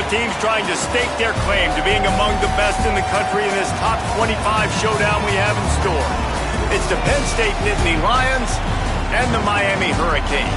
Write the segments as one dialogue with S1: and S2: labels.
S1: Both teams trying to stake their claim to being among the best in the country in this top 25 showdown we have in store. It's the Penn State Nittany Lions and the Miami Hurricanes.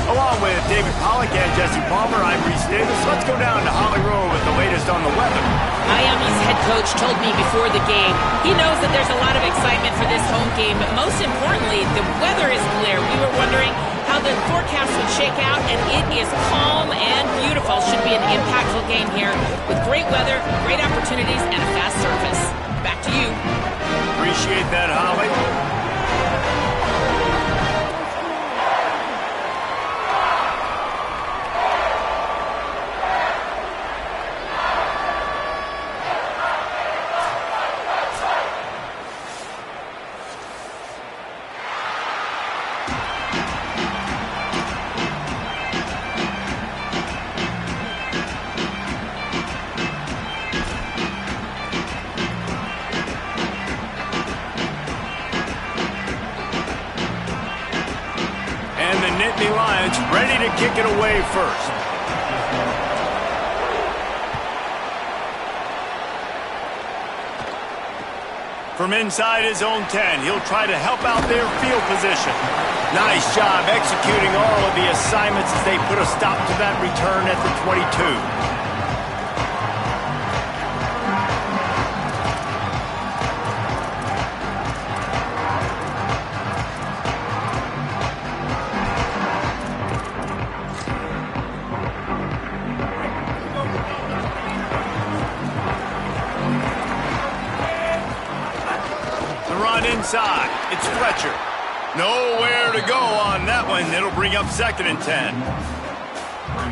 S1: Along with David Pollack and Jesse Palmer, I'm Reese Davis. Let's go down to Holly Rowe with the latest on the weather.
S2: Miami's head coach told me before the game, he knows that there's a lot of excitement for this home game, but most importantly, the weather is clear. We were wondering how the forecast would shake out, and it is calm and beautiful. Should be an impactful game here with great weather, great opportunities, and a fast surface. Back to you.
S1: Appreciate that, Holly. Nittany Lions ready to kick it away first. From inside his own 10, he'll try to help out their field position. Nice job executing all of the assignments as they put a stop to that return at the 22. Inside, it's Fletcher. Nowhere to go on that one. It'll bring up 2nd and 10.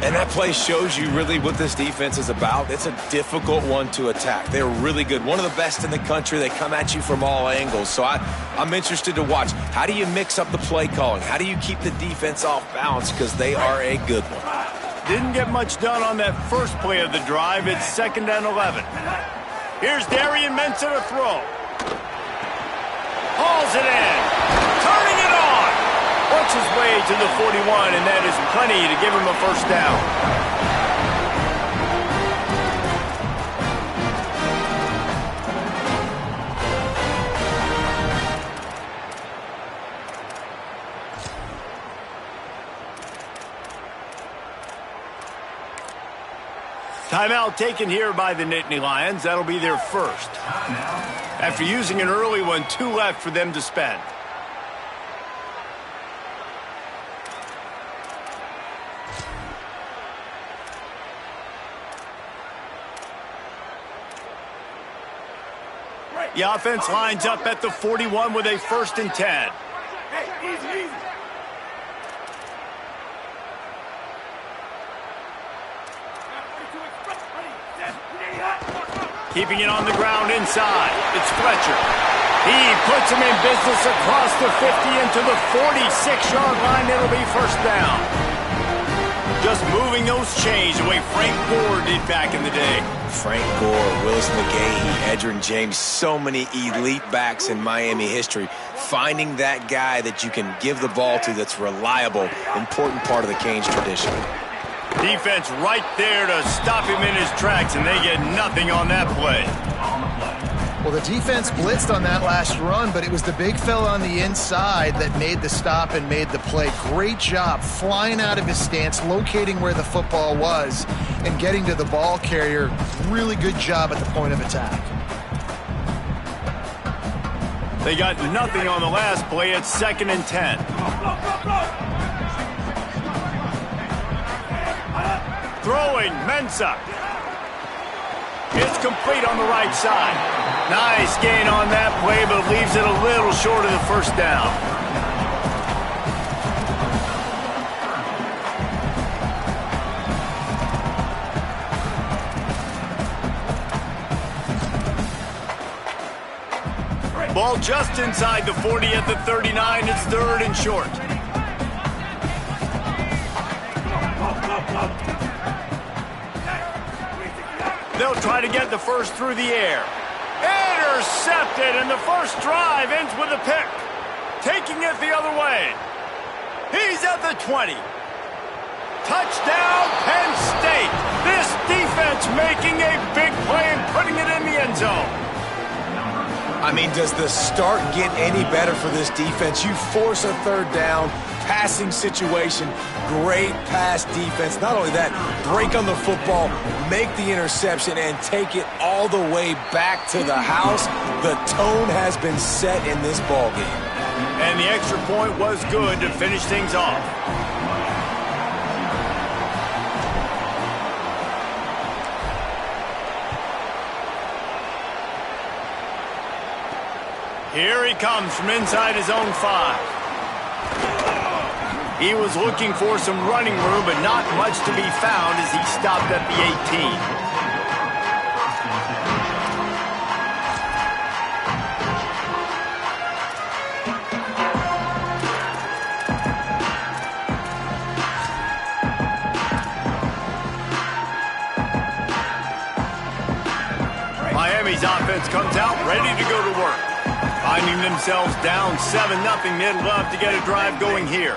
S3: And that play shows you really what this defense is about. It's a difficult one to attack. They're really good. One of the best in the country. They come at you from all angles. So I'm interested to watch. How do you mix up the play calling? How do you keep the defense off balance? Because they are a good one.
S1: Didn't get much done on that first play of the drive. It's 2nd and 11. Here's Darian Mensah to throw. Hauls it in. Turning it on. Works his way to the 41, and that is plenty to give him a first down. Timeout taken here by the Nittany Lions. That'll be their first. After using an early one, 2 left for them to spend. The offense lines up at the 41 with a 1st and 10. Keeping it on the ground inside. It's Fletcher. He puts him in business across the 50 into the 46-yard line. It'll be first down. Just moving those chains the way Frank Gore did back in the day.
S3: Frank Gore, Willis McGahee, Edgerrin James, so many elite backs in Miami history. Finding that guy that you can give the ball to that's reliable, important part of the Canes tradition.
S1: Defense right there to stop him in his tracks, and they get nothing on that play.
S4: Well, the defense blitzed on that last run, but it was the big fella on the inside that made the stop and made the play. Great job flying out of his stance, locating where the football was, and getting to the ball carrier. Really good job at the point of attack.
S1: They got nothing on the last play. It's 2nd and 10. Throwing, Mensah. It's complete on the right side. Nice gain on that play, but leaves it a little short of the first down. Ball just inside the 40 at the 39. It's 3rd and short. They'll try to get the first through the air. Intercepted, and the first drive ends with a pick. Taking it the other way. He's at the 20. Touchdown, Penn State. This defense making a big play and putting it in the end zone.
S3: I mean, does the start get any better for this defense? You force a third down, passing situation, great pass defense. Not only that, break on the football, make the interception, and take it all the way back to the house. The tone has been set in this ballgame.
S1: And the extra point was good to finish things off. Here he comes from inside his own 5. He was looking for some running room, but not much to be found as he stopped at the 18. Miami's offense comes out ready to go to work. Finding themselves down 7-0, they'd love to get a drive going here.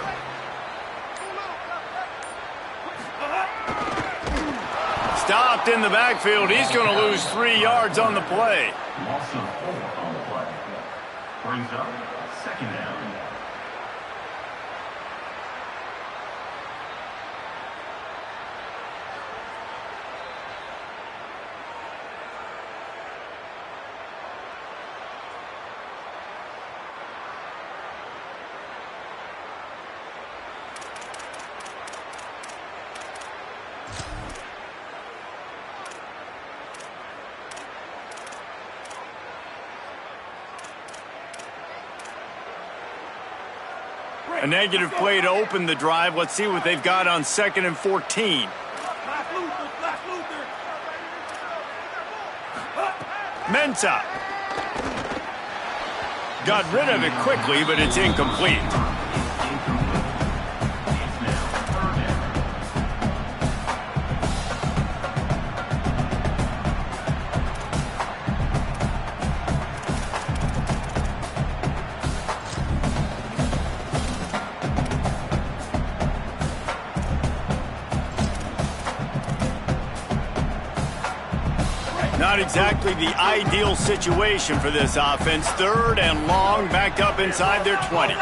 S1: Stopped in the backfield. He's going to lose 3 yards on the play.
S5: Loss of 4 on the play. Brings up second down.
S1: A negative play to open the drive. Let's see what they've got on 2nd and 14. Mensah. Got rid of it quickly, but it's incomplete. Not exactly the ideal situation for this offense. 3rd and long, backed up inside their 20.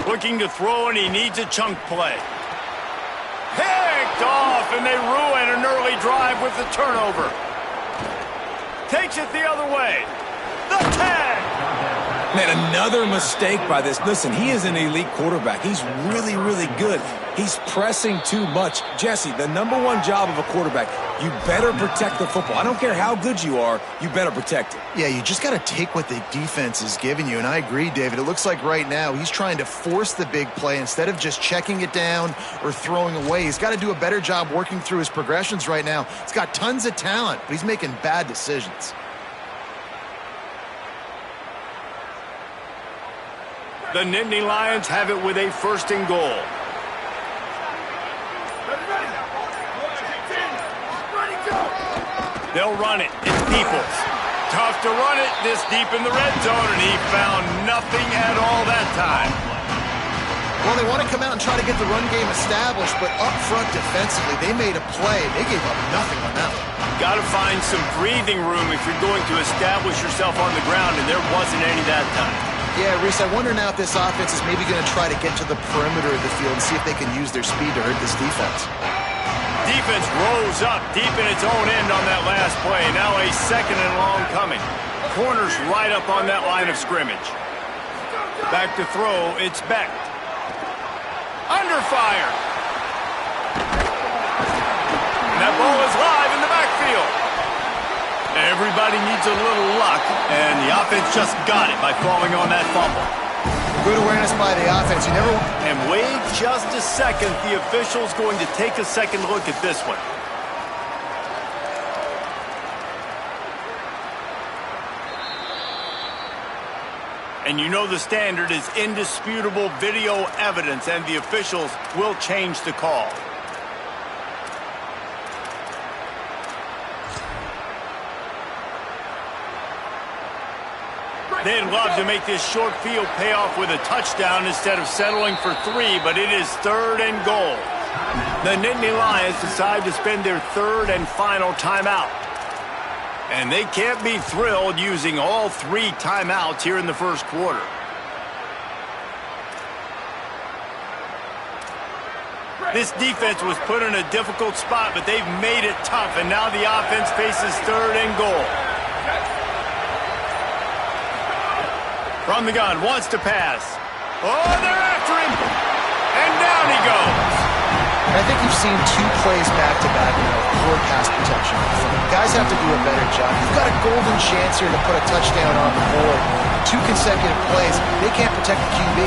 S1: Looking to throw, and he needs a chunk play. Picked off, and they ruin an early drive with the turnover. Takes it the other way. The tag!
S3: Man, another mistake by this. Listen, he is an elite quarterback. He's really, really good. He's pressing too much. Jesse, the #1 job of a quarterback, you better protect the football. I don't care how good you are, you better protect it.
S4: Yeah, you just got to take what the defense is giving you, and I agree, David. It looks like right now he's trying to force the big play instead of just checking it down or throwing away. He's got to do a better job working through his progressions right now. He's got tons of talent, but he's making bad decisions.
S1: The Nittany Lions have it with a 1st and goal. They'll run it. It's Peoples. Tough to run it this deep in the red zone, and he found nothing at all that time.
S4: Well, they want to come out and try to get the run game established, but up front defensively, they made a play. They gave up nothing on that one.
S1: Got to find some breathing room if you're going to establish yourself on the ground, and there wasn't any that time.
S4: Yeah, Reese, I wonder now if this offense is maybe going to try to get to the perimeter of the field and see if they can use their speed to hurt this defense.
S1: Defense rose up deep in its own end on that last play. Now a 2nd and long coming. Corners right up on that line of scrimmage. Back to throw, it's Beck. Under fire. And that ball is live in the backfield. Everybody needs a little luck, and the offense just got it by falling on that fumble.
S4: Good awareness by the offense. You never...
S1: And wait just a second. The official's going to take a second look at this one. And you know the standard is indisputable video evidence, and the officials will change the call. They'd love to make this short field pay off with a touchdown instead of settling for 3, but it is 3rd and goal. The Nittany Lions decide to spend their 3rd and final timeout. And they can't be thrilled using all 3 timeouts here in the first quarter. This defense was put in a difficult spot, but they've made it tough, and now the offense faces 3rd and goal. From the gun, wants to pass. Oh, they're after him! And down he goes.
S4: I think you've seen 2 plays back-to-back now with poor pass protection. Guys have to do a better job. You've got a golden chance here to put a touchdown on the board. 2 consecutive plays. They can't protect the QB.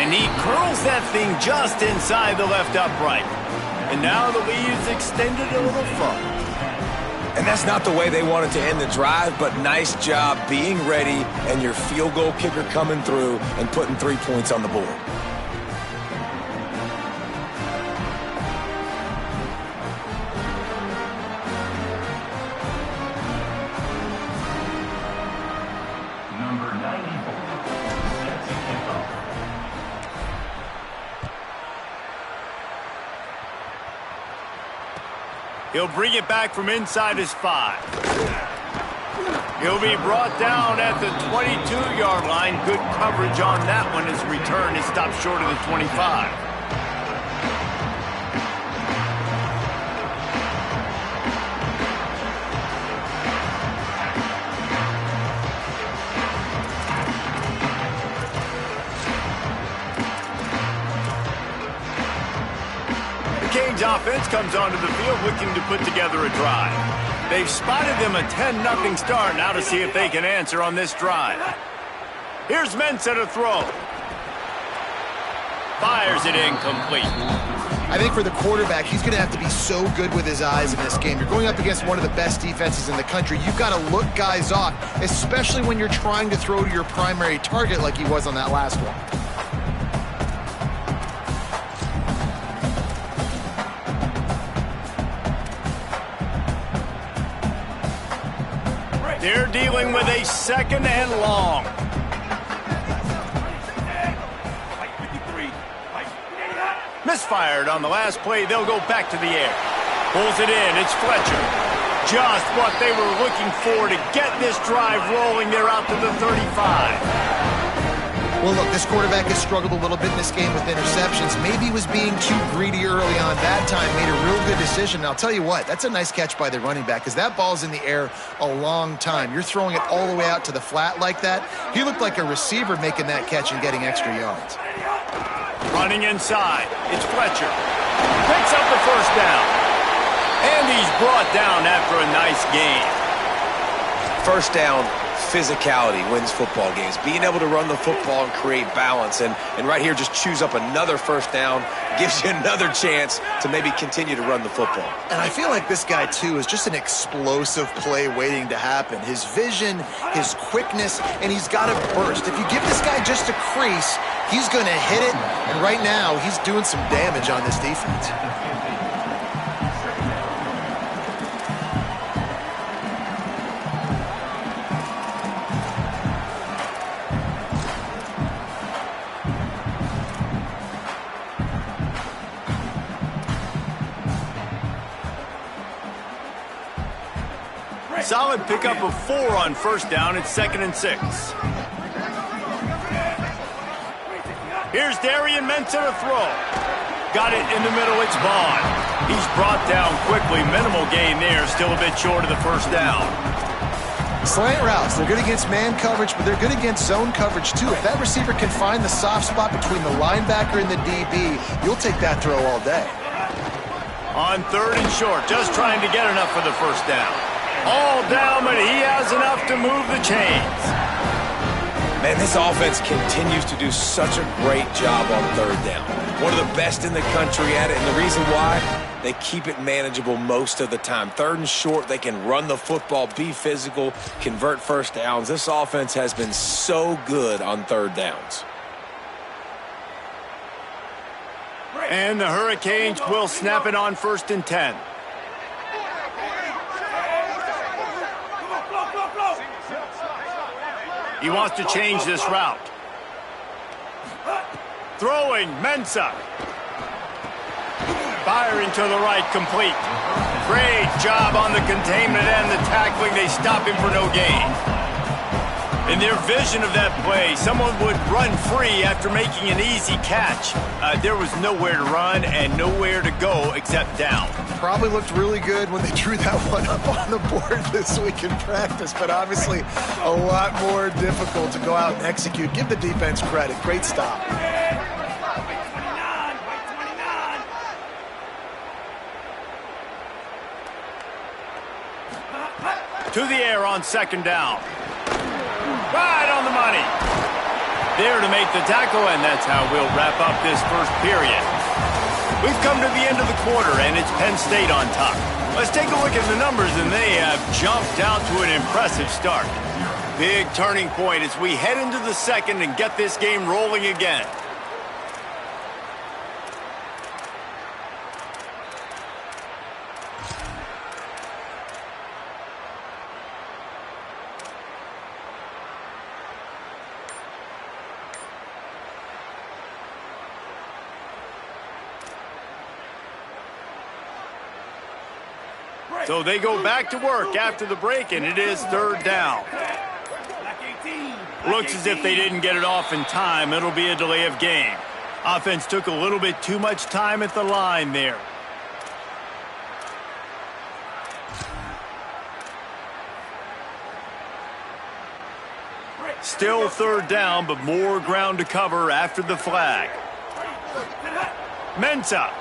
S1: And he curls that thing just inside the left upright. And now the lead is extended a little further.
S3: And that's not the way they wanted to end the drive, but nice job being ready and your field goal kicker coming through and putting 3 points on the board.
S5: Number 94. Sets kickoff.
S1: He'll bring it back from inside his 5. He'll be brought down at the 22-yard line. Good coverage on that one. His return is stopped short of the 25. Canes offense comes onto the field looking to put together a drive. They've spotted them a 10-0 start. Now to see if they can answer on this drive. Here's Mensah to throw. Fires it incomplete.
S4: I think for the quarterback, he's going to have to be so good with his eyes in this game. You're going up against one of the best defenses in the country. You've got to look guys off, especially when you're trying to throw to your primary target like he was on that last one.
S1: They're dealing with a 2nd and long. Misfired on the last play. They'll go back to the air. Pulls it in. It's Fletcher. Just what they were looking for to get this drive rolling. They're out to the 35.
S4: Well, look, this quarterback has struggled a little bit in this game with interceptions. Maybe he was being too greedy early on. That time made a real good decision. And I'll tell you what, that's a nice catch by the running back because that ball's in the air a long time. You're throwing it all the way out to the flat like that. He looked like a receiver making that catch and getting extra yards.
S1: Running inside. It's Fletcher. Picks up the 1st down. And he's brought down after a nice gain.
S3: 1st down. Physicality wins football games. Being able to run the football and create balance. And right here, just choose up another 1st down. Gives you another chance to maybe continue to run the football.
S4: And I feel like this guy, too, is just an explosive play waiting to happen. His vision, his quickness, and he's got to burst. If you give this guy just a crease, he's going to hit it. And right now, he's doing some damage on this defense.
S1: Solid pickup of 4 on 1st down. It's 2nd and 6. Here's Darian Mensah to throw. Got it in the middle. It's Vaughn. He's brought down quickly. Minimal gain there. Still a bit short of the 1st down.
S4: Slant routes. They're good against man coverage, but they're good against zone coverage, too. If that receiver can find the soft spot between the linebacker and the DB, you'll take that throw all day.
S1: On 3rd and short. Just trying to get enough for the 1st down. All down, but he has enough to move the chains.
S3: Man, this offense continues to do such a great job on 3rd down. One of the best in the country at it, and the reason why, they keep it manageable most of the time. 3rd and short, they can run the football, be physical, convert 1st downs. This offense has been so good on 3rd downs.
S1: And the Hurricanes will snap it on 1st and 10. He wants to change this route. Throwing, Mensah. Firing to the right, complete. Great job on the containment and the tackling. They stop him for no gain. In their vision of that play, someone would run free after making an easy catch. There was nowhere to run and nowhere to go except down.
S4: Probably looked really good when they drew that one up on the board this week in practice, but obviously a lot more difficult to go out and execute. Give the defense credit. Great stop.
S1: To the air on second down. Right on the money. There to make the tackle, and that's how we'll wrap up this first period. We've come to the end of the quarter, and it's Penn State on top. Let's take a look at the numbers, and they have jumped out to an impressive start. Big turning point as we head into the second and get this game rolling again. So they go back to work after the break, and it is third down. Looks as if they didn't get it off in time. It'll be a delay of game. Offense took a little bit too much time at the line there. Still third down, but more ground to cover after the flag. Mensah.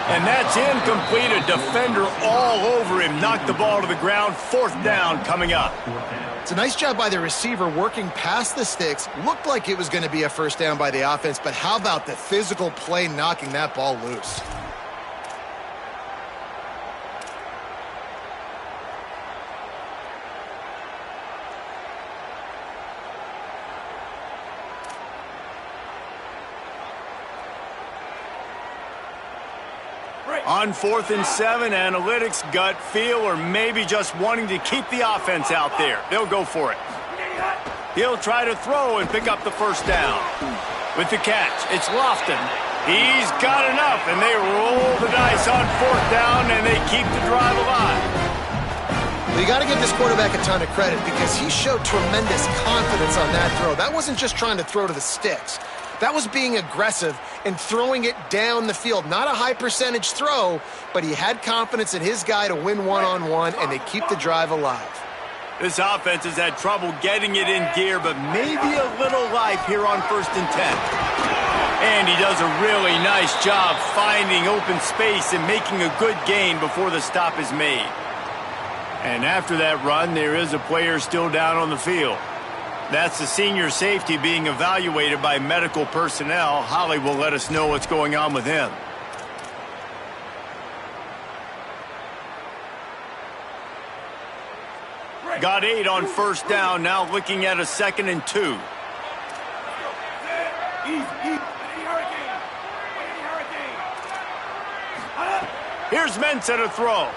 S1: And that's incomplete. A defender all over him. Knocked the ball to the ground. Fourth down coming up.
S4: It's a nice job by the receiver working past the sticks. Looked like it was going to be a first down by the offense, but how about the physical play knocking that ball loose?
S1: On 4th and 7, analytics, gut feel, or maybe just wanting to keep the offense out there. They'll go for it. He'll try to throw and pick up the first down. With the catch, it's Lofton. He's got enough, and they roll the dice on 4th down, and they keep the drive alive.
S4: Well, you got to give this quarterback a ton of credit because he showed tremendous confidence on that throw. That wasn't just trying to throw to the sticks. That was being aggressive and throwing it down the field. Not a high percentage throw, but he had confidence in his guy to win one-on-one, and they keep the drive alive.
S1: This offense has had trouble getting it in gear, but maybe a little life here on 1st and 10. And he does a really nice job finding open space and making a good gain before the stop is made. And after that run, there is a player still down on the field. That's the senior safety being evaluated by medical personnel. Holly will let us know what's going on with him. Got 8 on 1st down, now looking at a 2nd and 2. Here's Mensah to throw.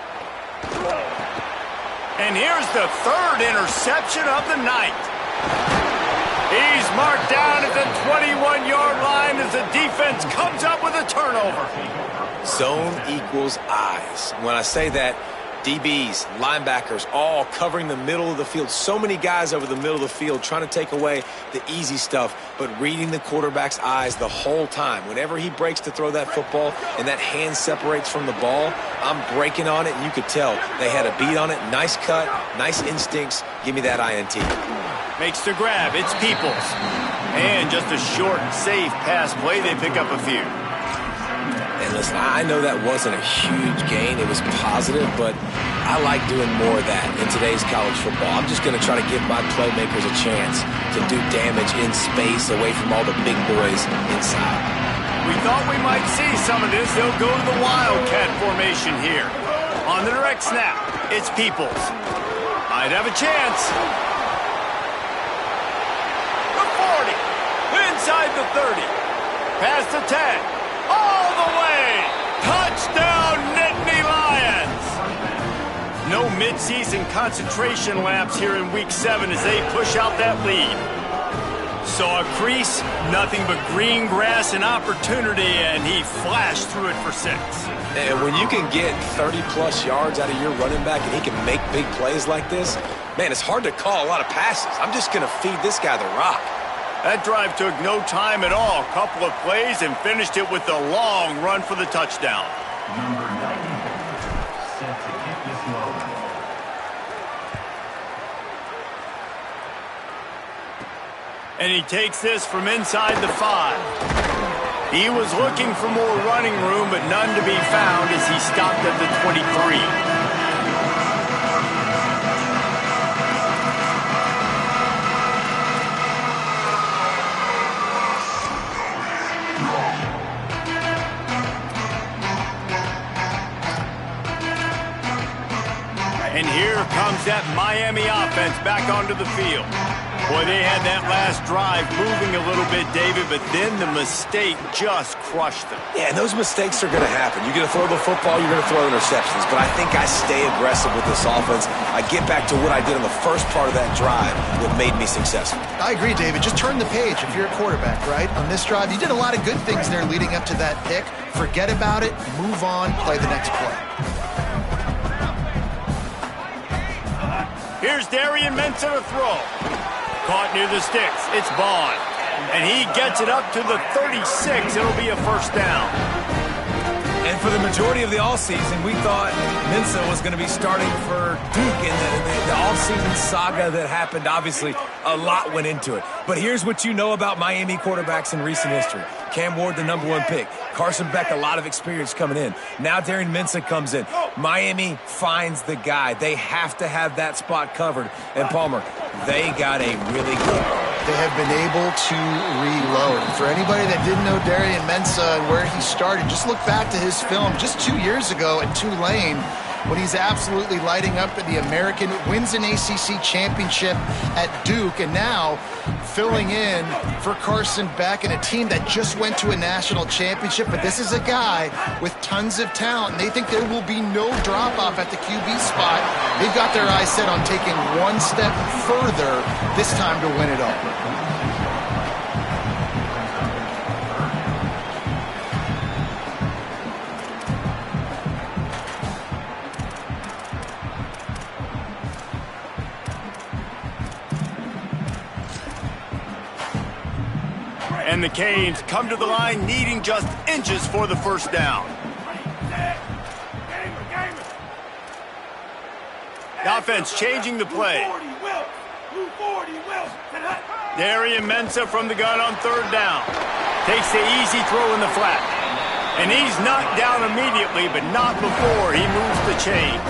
S1: And here's the 3rd interception of the night. He's marked down at the 21-yard line as the defense comes up with a turnover.
S3: Zone equals eyes. When I say that, DBs, linebackers, all covering the middle of the field. So many guys over the middle of the field trying to take away the easy stuff, but reading the quarterback's eyes the whole time. Whenever he breaks to throw that football and that hand separates from the ball, I'm breaking on it, and you could tell they had a beat on it. Nice cut, nice instincts. Give me that INT.
S1: Makes the grab. It's Peoples. And just a short, safe pass play. They pick up a few.
S3: And listen, I know that wasn't a huge gain. It was positive, but I like doing more of that in today's college football. I'm just going to try to give my playmakers a chance to do damage in space away from all the big boys inside.
S1: We thought we might see some of this. They'll go to the Wildcat formation here. On the direct snap, it's Peoples. Might have a chance. The 40. Inside the 30. Past the 10. All the way! Touchdown, Nittany Lions! No mid-season concentration laps here in Week 7 as they push out that lead. Saw a crease, nothing but green grass and opportunity, and he flashed through it for 6.
S3: And when you can get 30-plus yards out of your running back and he can make big plays like this, man, it's hard to call a lot of passes. I'm just going to feed this guy the rock.
S1: That drive took no time at all. A couple of plays and finished it with a long run for the touchdown.
S5: Number 90, set to kick this low.
S1: And he takes this from inside the 5. He was looking for more running room, but none to be found as he stopped at the 23. And here comes that Miami offense back onto the field. Boy, they had that last drive moving a little bit, David, but then the mistake just crushed them.
S3: Yeah, and those mistakes are going to happen. You're going to throw the football, you're going to throw interceptions. But I think I stay aggressive with this offense. I get back to what I did in the first part of that drive that made me successful.
S4: I agree, David. Just turn the page if you're a quarterback, right? On this drive, you did a lot of good things there leading up to that pick. Forget about it, move on, play the next play.
S1: Here's Darian Mensah to throw. Caught near the sticks. It's Bond. And he gets it up to the 36. It'll be a first down.
S3: And for the majority of the offseason, we thought Mensah was going to be starting for Duke. In the offseason saga that happened, obviously, a lot went into it. But here's what you know about Miami quarterbacks in recent history. Cam Ward, the #1 pick. Carson Beck, a lot of experience coming in. Now Darian Mensah comes in. Miami finds the guy. They have to have that spot covered. And Palmer, they got a really good one.
S4: They have been able to reload. For anybody that didn't know Darian Mensah and where he started, just look back to his film just 2 years ago at Tulane when he's absolutely lighting up at the American, wins an ACC championship at Duke, and now filling in for Carson Beck and a team that just went to a national championship. But this is a guy with tons of talent, and they think there will be no drop-off at the QB spot. They've got their eyes set on taking one step further this time to win it all.
S1: And the Canes come to the line needing just inches for the first down. The offense changing the play. Darian Mensah from the gun on third down. Takes the easy throw in the flat. And he's knocked down immediately, but not before he moves the chains.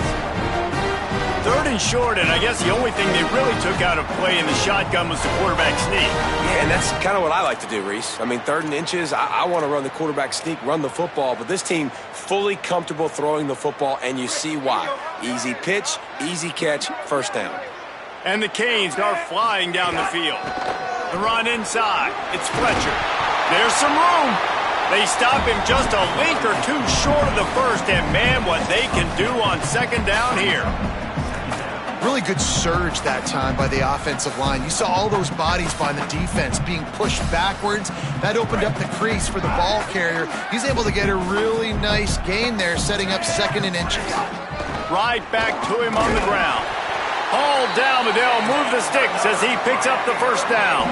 S1: Third and short, and I guess the only thing they really took out of play in the shotgun was the quarterback sneak.
S3: Yeah, and that's kind of what I like to do, Reese. I mean, 3rd and inches, I want to run the quarterback sneak, run the football, but this team fully comfortable throwing the football, and you see why. Easy pitch, easy catch, first down.
S1: And the Canes are flying down the field. The run inside. It's Fletcher. There's some room. They stop him just a link or two short of the first, and man, what they can do on second down here.
S4: Really good surge that time by the offensive line. You saw all those bodies by the defense being pushed backwards. That opened up the crease for the ball carrier. He's able to get a really nice gain there, setting up 2nd and inches.
S1: Right back to him on the ground. Hauled down, but they'll move the sticks as he picks up the first down.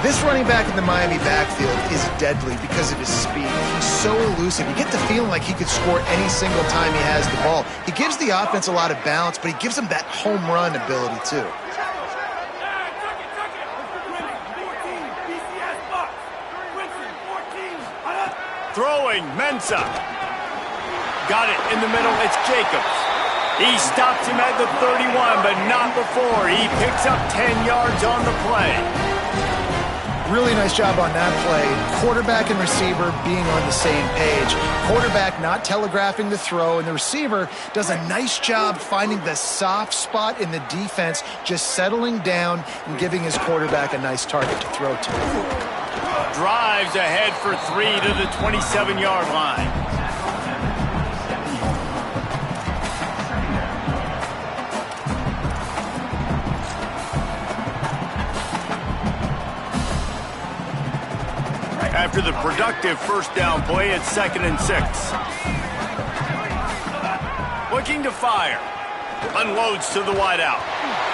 S4: This running back in the Miami backfield is deadly because of his speed. He's so elusive. You get the feeling like he could score any single time he has the ball. He gives the offense a lot of balance, but he gives them that home run ability too.
S1: Throwing, Mensah. Got it in the middle, it's Jacobs. He stops him at the 31, but not before. He picks up 10 yards on the play.
S4: Really nice job on that play. Quarterback and receiver being on the same page. Quarterback not telegraphing the throw, and the receiver does a nice job finding the soft spot in the defense, just settling down and giving his quarterback a nice target to throw to.
S1: Drives ahead for 3 to the 27-yard line. After the productive first down play, it's 2nd and 6. Looking to fire. Unloads to the wideout.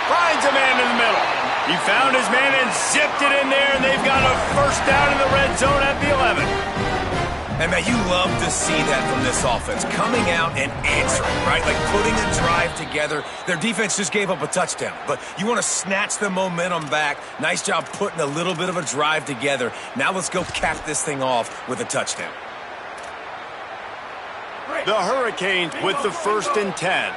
S1: Finds a man in the middle. He found his man and zipped it in there, and they've got a first down in the red zone at the 11.
S3: And, man, you love to see that from this offense. Coming out and answering, right? Like putting a drive together. Their defense just gave up a touchdown. But you want to snatch the momentum back. Nice job putting a little bit of a drive together. Now let's go cap this thing off with a touchdown.
S1: The Hurricanes with the 1st and 10.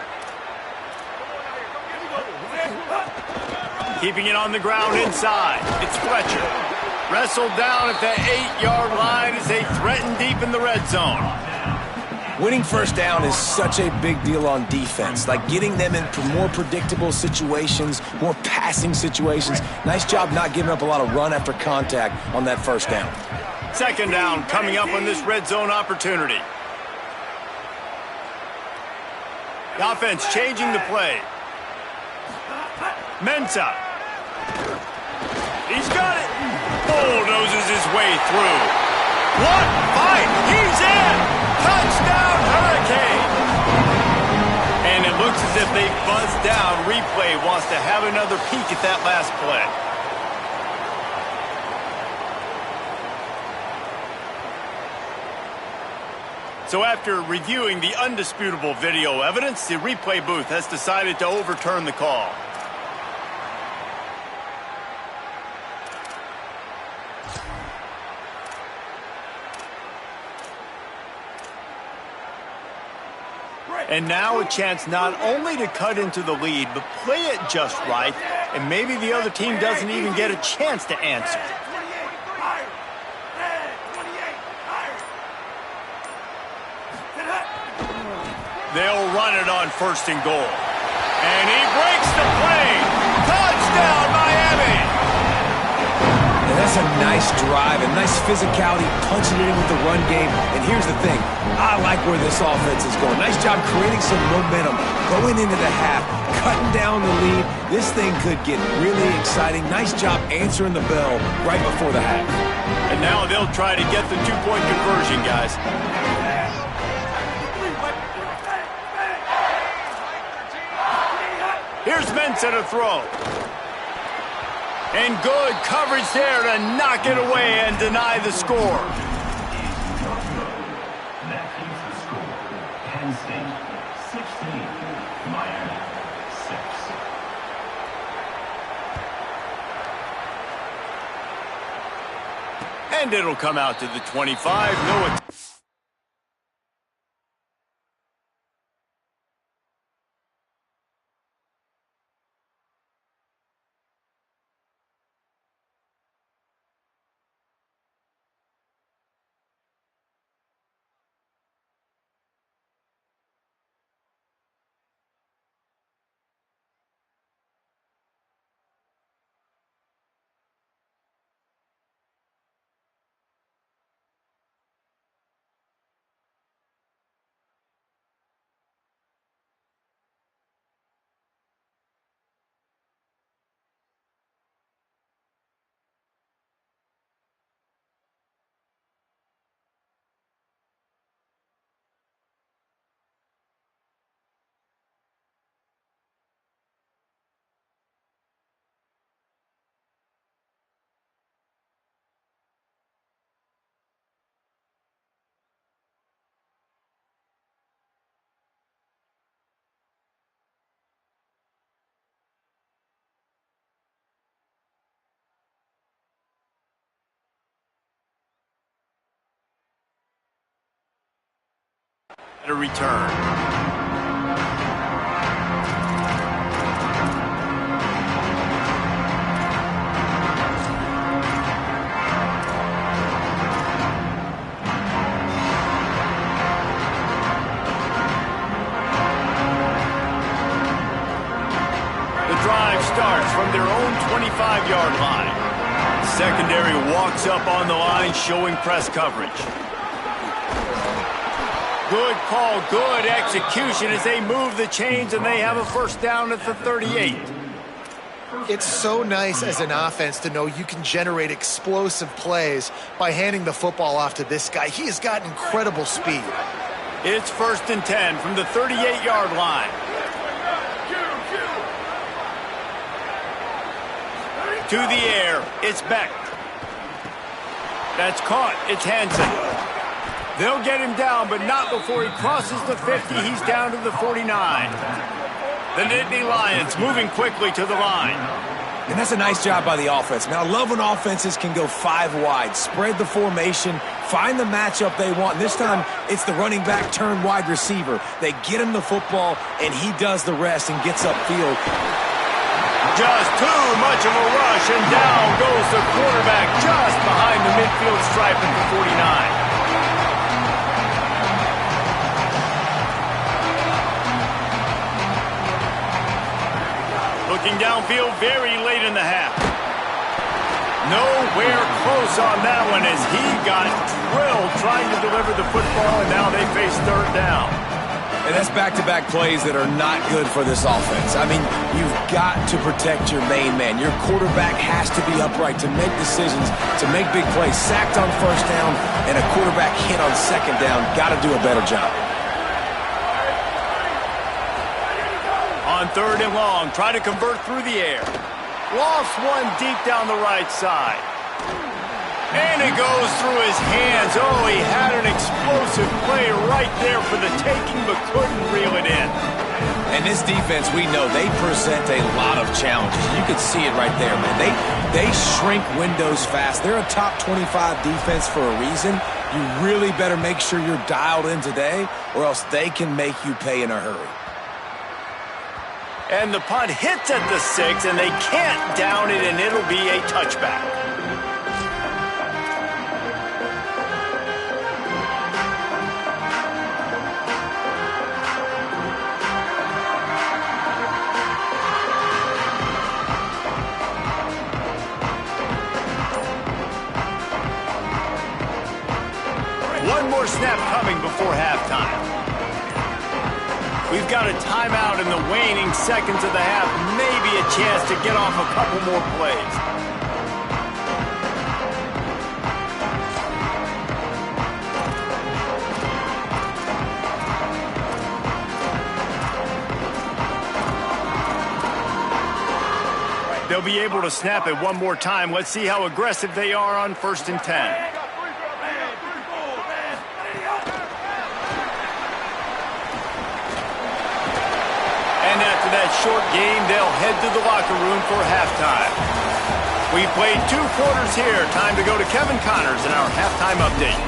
S1: Keeping it on the ground inside. It's Fletcher. Wrestled down at the 8-yard line as they threaten deep in the red zone.
S3: Winning first down is such a big deal on defense. Like getting them into more predictable situations, more passing situations. Nice job not giving up a lot of run after contact on that first down.
S1: 2nd down coming up on this red zone opportunity. The offense changing the play. Mensah. He's got it. Bulldozes his way through. What fight! He's in! Touchdown, Hurricane! And it looks as if they buzzed down. Replay wants to have another peek at that last play. So after reviewing the undisputable video evidence, the replay booth has decided to overturn the call. And now a chance not only to cut into the lead, but play it just right, and maybe the other team doesn't even get a chance to answer. They'll run it on 1st and goal. And he breaks the play. Touchdown, Miami!
S3: And that's a nice drive and nice physicality, punching it in with the run game. And here's the thing. I like where this offense is going. Nice job creating some momentum, going into the half, cutting down the lead. This thing could get really exciting. Nice job answering the bell right before the half.
S1: And now they'll try to get the 2-point conversion, guys. Here's Mensah to throw. And good coverage there to knock it away and deny the score.
S5: That keeps the score. Penn State 16, Miami 6.
S1: And it'll come out to the 25. No. A return. The drive starts from their own 25-yard line. Secondary walks up on the line, showing press coverage. Good call, good execution as they move the chains, and they have a first down at the 38.
S4: It's so nice as an offense to know you can generate explosive plays by handing the football off to this guy. He has got incredible speed.
S1: It's 1st and 10 from the 38-yard line. To the air, it's Beck. That's caught. It's Hansen. They'll get him down, but not before he crosses the 50. He's down to the 49. The Nittany Lions moving quickly to the line.
S3: And that's a nice job by the offense. Man, I love when offenses can go 5 wide, spread the formation, find the matchup they want. This time, it's the running back turned wide receiver. They get him the football, and he does the rest and gets upfield.
S1: Just too much of a rush, and down goes the quarterback just behind the midfield stripe at the 49. Looking downfield very late in the half. Nowhere close on that one as he got drilled trying to deliver the football, and now they face 3rd down.
S3: And that's back-to-back plays that are not good for this offense. I mean, you've got to protect your main man. Your quarterback has to be upright to make decisions, to make big plays. Sacked on 1st down and a quarterback hit on 2nd down. Got to do a better job.
S1: On 3rd and long, try to convert through the air. Lost one deep down the right side. And it goes through his hands. Oh, he had an explosive play right there for the taking, but couldn't reel it in.
S3: And this defense, we know, they present a lot of challenges. You can see it right there, man. They shrink windows fast. They're a top 25 defense for a reason. You really better make sure you're dialed in today, or else they can make you pay in a hurry.
S1: And the punt hits at the 6, and they can't down it, and it'll be a touchback. One more snap coming before halftime. We've got a timeout in the waning seconds of the half. Maybe a chance to get off a couple more plays. They'll be able to snap it one more time. Let's see how aggressive they are on 1st and 10. And after that short game, they'll head to the locker room for halftime. We played 2 quarters here. Time to go to Kevin Connors in our halftime update.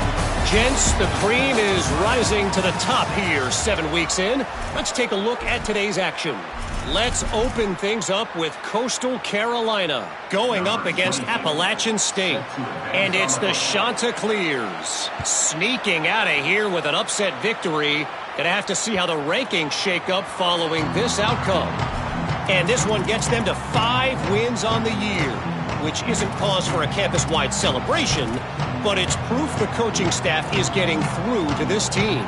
S6: Gents, the cream is rising to the top here 7 weeks in. Let's take a look at today's action. Let's open things up with Coastal Carolina going up against Appalachian State. And it's the Chanticleers sneaking out of here with an upset victory. Gonna have to see how the rankings shake up following this outcome. And this one gets them to 5 wins on the year, which isn't cause for a campus-wide celebration, but it's proof the coaching staff is getting through to this team.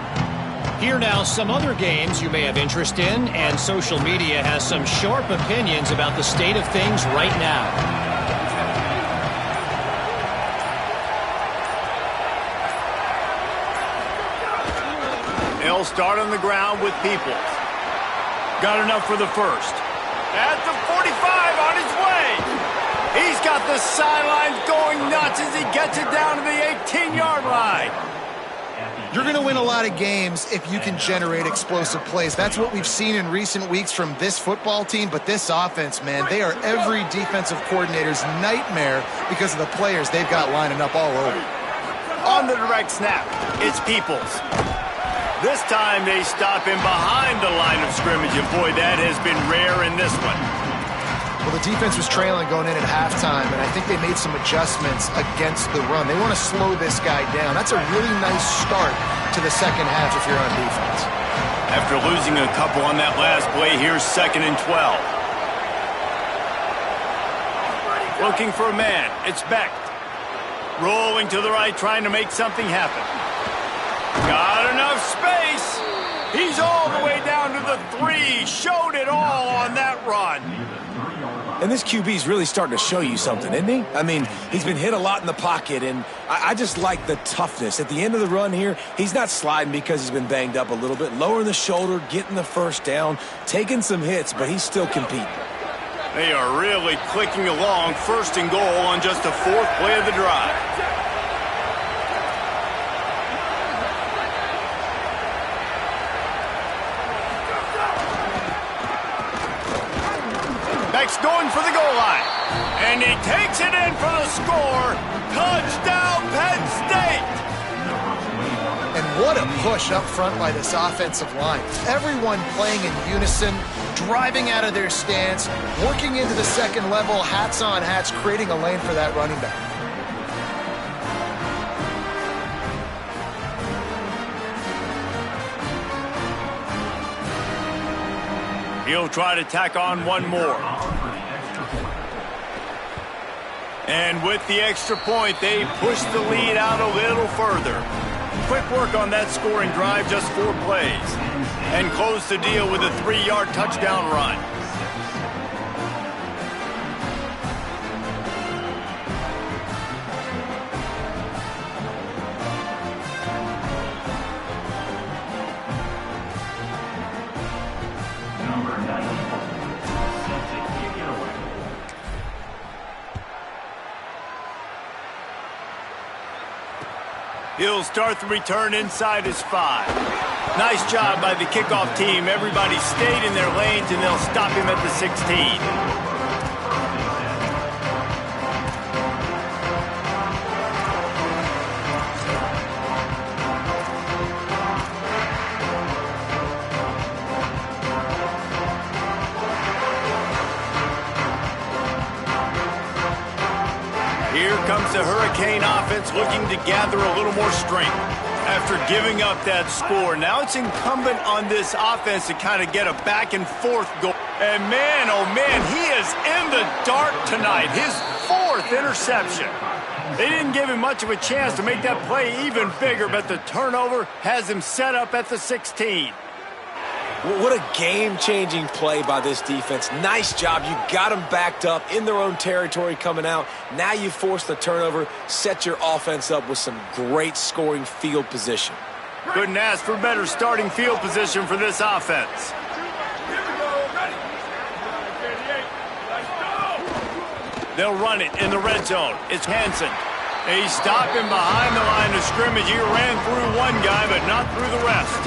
S6: Here now, some other games you may have interest in, and social media has some sharp opinions about the state of things right now.
S1: They'll start on the ground with Peoples. Got enough for the first. At the 45 on his way. He's got the sidelines going nuts as he gets it down to the 18-yard line.
S4: You're going to win a lot of games if you can generate explosive plays. That's what we've seen in recent weeks from this football team, but this offense, man, they are every defensive coordinator's nightmare because of the players they've got lining up all over.
S1: On the direct snap, it's Peoples. This time they stop him behind the line of scrimmage, and boy, that has been rare in this one.
S4: Well, the defense was trailing going in at halftime, and I think they made some adjustments against the run. They want to slow this guy down. That's a really nice start to the second half if you're on defense.
S1: After losing a couple on that last play, here's 2nd and 12. Looking for a man. It's Beck. Rolling to the right, trying to make something happen. Got enough space. He's all the way down to the 3. Showed it all on that run.
S3: And this QB's really starting to show you something, isn't he? I mean, he's been hit a lot in the pocket, and I just like the toughness. At the end of the run here, he's not sliding because he's been banged up a little bit. Lowering the shoulder, getting the first down, taking some hits, but he's still competing.
S1: They are really clicking along, 1st and goal on just the 4th play of the drive. Beck's going for the goal line. And he takes it in for the score. Touchdown, Penn State!
S4: And what a push up front by this offensive line. Everyone playing in unison, driving out of their stance, working into the second level, hats on hats, creating a lane for that running back.
S1: He'll try to tack on one more. And with the extra point, they push the lead out a little further. Quick work on that scoring drive, just 4 plays. And close the deal with a 3-yard touchdown run. He'll start the return inside his 5. Nice job by the kickoff team. Everybody stayed in their lanes, and they'll stop him at the 16. Here comes the Hurricane offense looking to gather a little more strength. After giving up that score, now it's incumbent on this offense to kind of get a back-and-forth goal. And man, oh man, he is in the dark tonight. His 4th interception. They didn't give him much of a chance to make that play even bigger, but the turnover has him set up at the 16.
S3: What a game-changing play by this defense. Nice job. You got them backed up in their own territory coming out. Now you force the turnover, set your offense up with some great scoring field position.
S1: Couldn't ask for better starting field position for this offense. They'll run it in the red zone. It's Hansen. He's stopping behind the line of scrimmage. He ran through one guy, but not through the rest.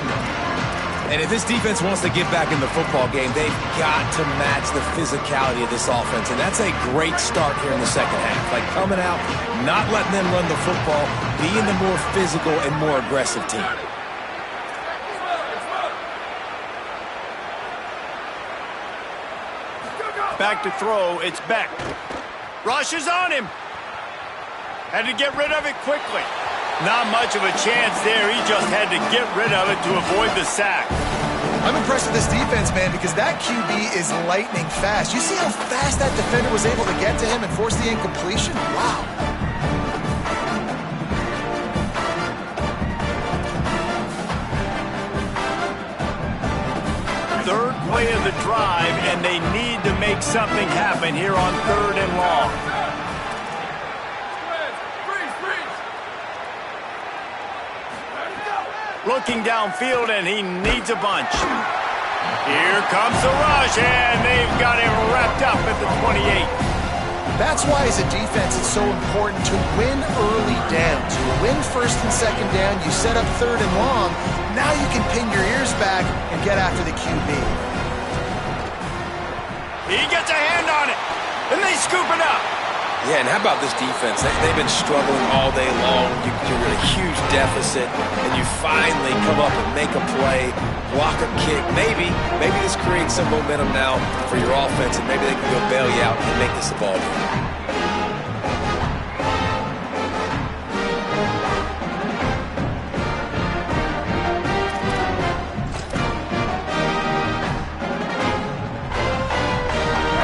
S3: And if this defense wants to get back in the football game, they've got to match the physicality of this offense. And that's a great start here in the second half. Like coming out, not letting them run the football, being the more physical and more aggressive team.
S1: Back to throw, it's Beck. Rush is on him. Had to get rid of it quickly. Not much of a chance there. He just had to get rid of it to avoid the sack.
S4: I'm impressed with this defense, man, because that QB is lightning fast. You see how fast that defender was able to get to him and force the incompletion? Wow.
S1: Third play of the drive, and they need to make something happen here on 3rd and long. Looking downfield, and he needs a bunch. Here comes the rush, and they've got him wrapped up at the 28.
S4: That's why, as a defense, it's so important to win early downs. You win 1st and 2nd down, you set up 3rd and long. Now you can pin your ears back and get after the QB.
S1: He gets a hand on it, and they scoop it up.
S3: Yeah, and how about this defense? They've been struggling all day long. You're in a huge deficit, and you finally come up and make a play, block a kick. Maybe this creates some momentum now for your offense, and maybe they can go bail you out and make this a ball game.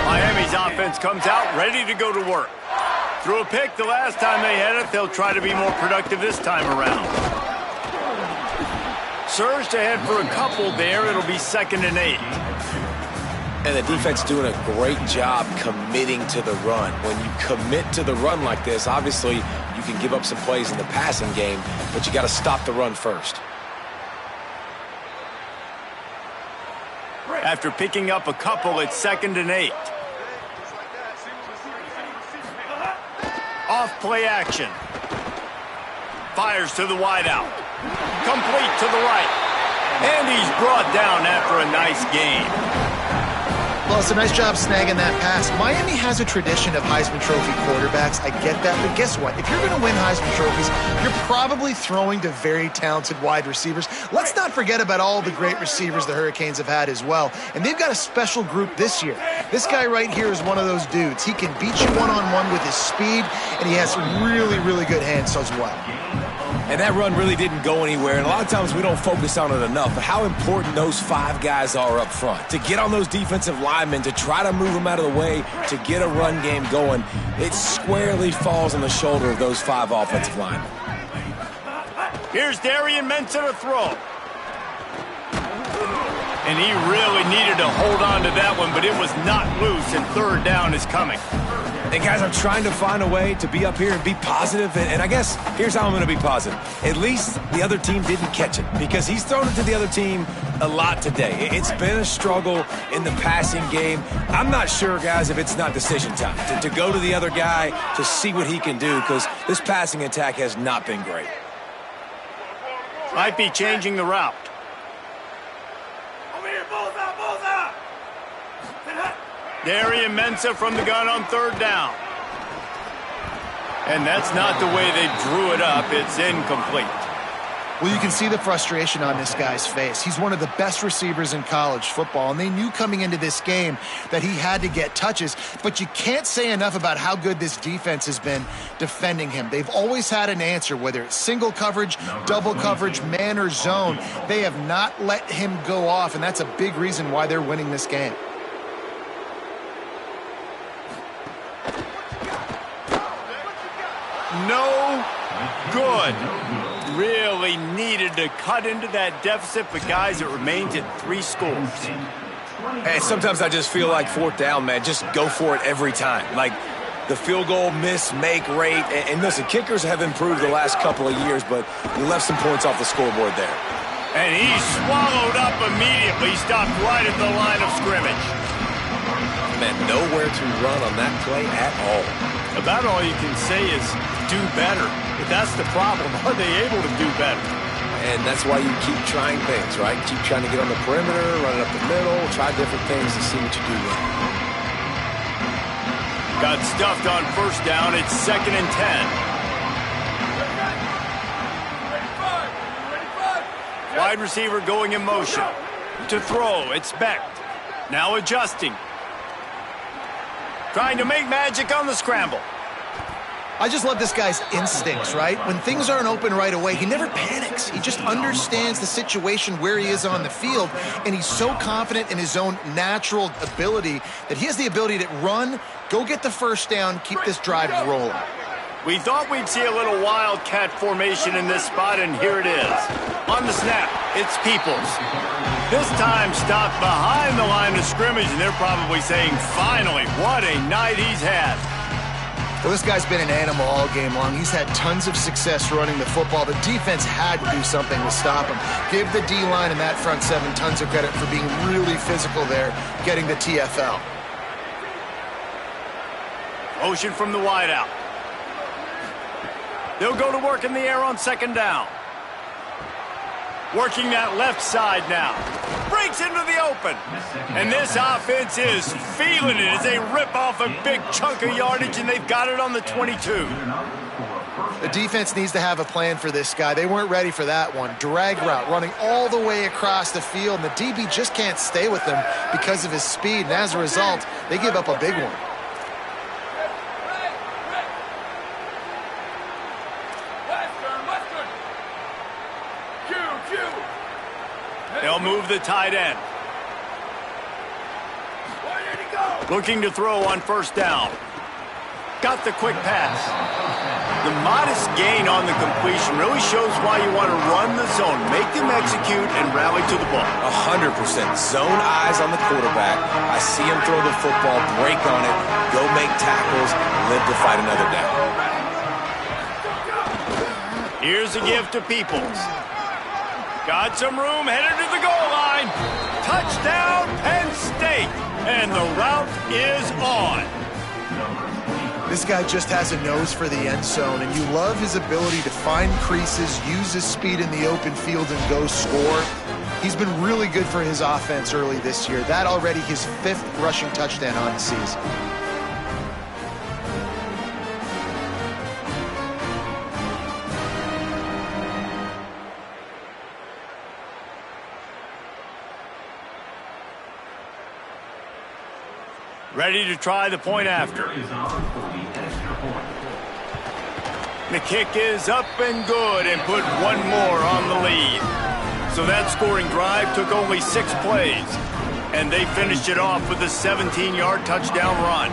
S1: Miami's offense comes out ready to go to work. Threw a pick the last time they had it. They'll try to be more productive this time around. Surged ahead for a couple there. It'll be 2nd and 8.
S3: And the defense doing a great job committing to the run. When you commit to the run like this, obviously you can give up some plays in the passing game, but you got to stop the run first.
S1: After picking up a couple, it's 2nd and 8. Off play action. Fires to the wideout. Complete to the right. And he's brought down after a nice gain.
S4: Well, it's a nice job snagging that pass. Miami has a tradition of Heisman Trophy quarterbacks. I get that, but guess what? If you're going to win Heisman Trophies, you're probably throwing to very talented wide receivers. Let's not forget about all the great receivers the Hurricanes have had as well. And they've got a special group this year. This guy right here is one of those dudes. He can beat you one-on-one with his speed, and he has really, really good hands as well.
S3: And that run really didn't go anywhere, and a lot of times we don't focus on it enough, but how important those 5 guys are up front. To get on those defensive linemen, to try to move them out of the way, to get a run game going, it squarely falls on the shoulder of those 5 offensive linemen.
S1: Here's Darian Mensah to throw. And he really needed to hold on to that one, but it was not loose, and 3rd down is coming.
S3: And guys, I'm trying to find a way to be up here and be positive, and I guess here's how I'm going to be positive. At least the other team didn't catch it, because he's thrown it to the other team a lot today. It's been a struggle in the passing game. I'm not sure, guys, if it's not decision time to go to the other guy to see what he can do, because this passing attack has not been great.
S1: Might be changing the route. Darian Mensah from the gun on 3rd down. And that's not the way they drew it up. It's incomplete.
S4: Well, you can see the frustration on this guy's face. He's one of the best receivers in college football, and they knew coming into this game that he had to get touches, but you can't say enough about how good this defense has been defending him. They've always had an answer, whether it's single coverage, double coverage, man or zone. They have not let him go off, and that's a big reason why they're winning this game.
S1: No good. Really needed to cut into that deficit, but guys, it remains at 3 scores.
S3: Hey, sometimes I just feel like 4th down, man. Just go for it every time. Like the field goal miss, make rate. And listen, kickers have improved the last couple of years, but you left some points off the scoreboard there.
S1: And he's swallowed up immediately. Stopped right at the line of scrimmage.
S3: Man, nowhere to run on that play at all.
S1: About all you can say is do better. But that's the problem. Are they able to do better?
S3: And that's why you keep trying things, right? Keep trying to get on the perimeter, run it up the middle, try different things to see what you do well.
S1: Got stuffed on 1st down. It's 2nd and 10. Wide receiver going in motion. To throw, it's Beck. Now adjusting. Trying to make magic on the scramble.
S4: I just love this guy's instincts, right? When things aren't open right away, he never panics. He just understands the situation where he is on the field, and he's so confident in his own natural ability that he has the ability to run, go get the 1st down, keep this drive rolling.
S1: We thought we'd see a little wildcat formation in this spot, and here it is. On the snap, it's Peoples. This time stopped behind the line of scrimmage, and they're probably saying, finally, what a night he's had.
S4: Well, this guy's been an animal all game long. He's had tons of success running the football. The defense had to do something to stop him. Give the D-line and that front 7 tons of credit for being really physical there, getting the TFL.
S1: Motion from the wideout. They'll go to work in the air on 2nd down. Working that left side now. Breaks into the open. And this offense is feeling it as they rip off a big chunk of yardage, and they've got it on the 22.
S4: The defense needs to have a plan for this guy. They weren't ready for that one. Drag route running all the way across the field, and the DB just can't stay with him because of his speed. And as a result, they give up a big one.
S1: They'll move the tight end. Looking to throw on 1st down. Got the quick pass. The modest gain on the completion really shows why you want to run the zone. Make them execute and rally to the ball.
S3: 100%. Zone eyes on the quarterback. I see him throw the football, break on it, go make tackles, live to fight another down.
S1: Here's a give to Peoples. Got some room, headed to the goal line. Touchdown, Penn State. And the route is on.
S4: This guy just has a nose for the end zone, and you love his ability to find creases, use his speed in the open field, and go score. He's been really good for his offense early this year. That already his 5th rushing touchdown on the season.
S1: Ready to try the point after. The kick is up and good and put one more on the lead. So that scoring drive took only 6 plays. And they finished it off with a 17-yard touchdown run.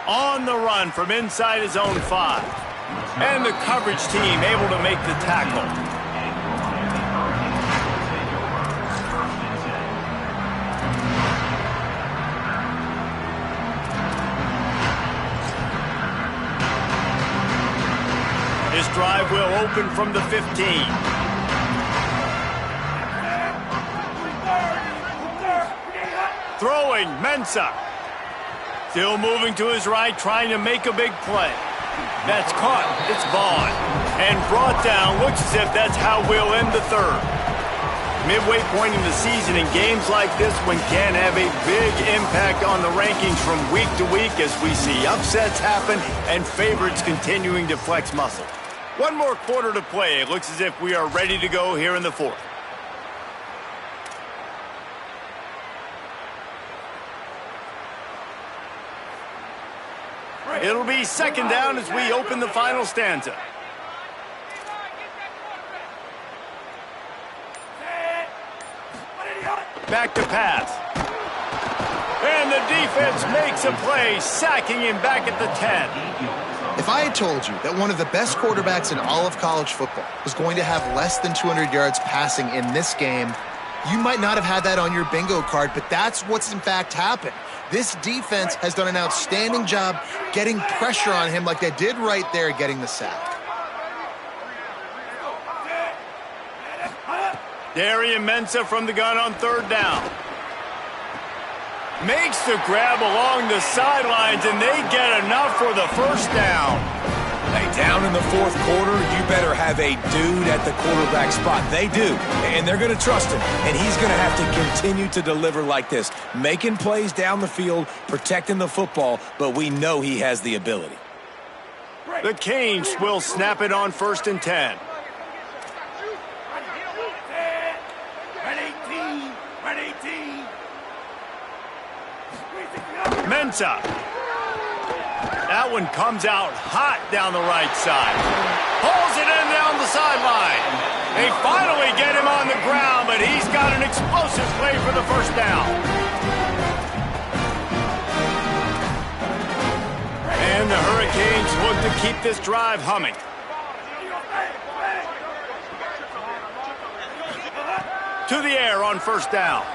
S1: On the run from inside his own 5. And the coverage team able to make the tackle. This drive will open from the 15. Throwing, Mensah. Still moving to his right, trying to make a big play. That's caught. It's Vaughn. And brought down. Looks as if that's how we'll end the 3rd. Midway point in the season, in games like this one can have a big impact on the rankings from week to week as we see upsets happen and favorites continuing to flex muscle. One more quarter to play. It looks as if we are ready to go here in the 4th. It'll be 2nd down as we open the final stanza. Back to pass. And the defense makes a play, sacking him back at the 10.
S4: If I had told you that one of the best quarterbacks in all of college football was going to have less than 200 yards passing in this game, you might not have had that on your bingo card, but that's what's in fact happened. This defense has done an outstanding job getting pressure on him like they did right there, getting the sack.
S1: Darian Mensah from the gun on 3rd down. Makes the grab along the sidelines, and they get enough for the 1st down.
S3: Hey, down in the 4th quarter, you better have a dude at the quarterback spot. They do, and they're going to trust him. And he's going to have to continue to deliver like this, making plays down the field, protecting the football, but we know he has the ability.
S1: The Canes will snap it on 1st and 10. Mensah. That one comes out hot down the right side. Pulls it in down the sideline. They finally get him on the ground, but he's got an explosive play for the 1st down. And the Hurricanes look to keep this drive humming. To the air on 1st down.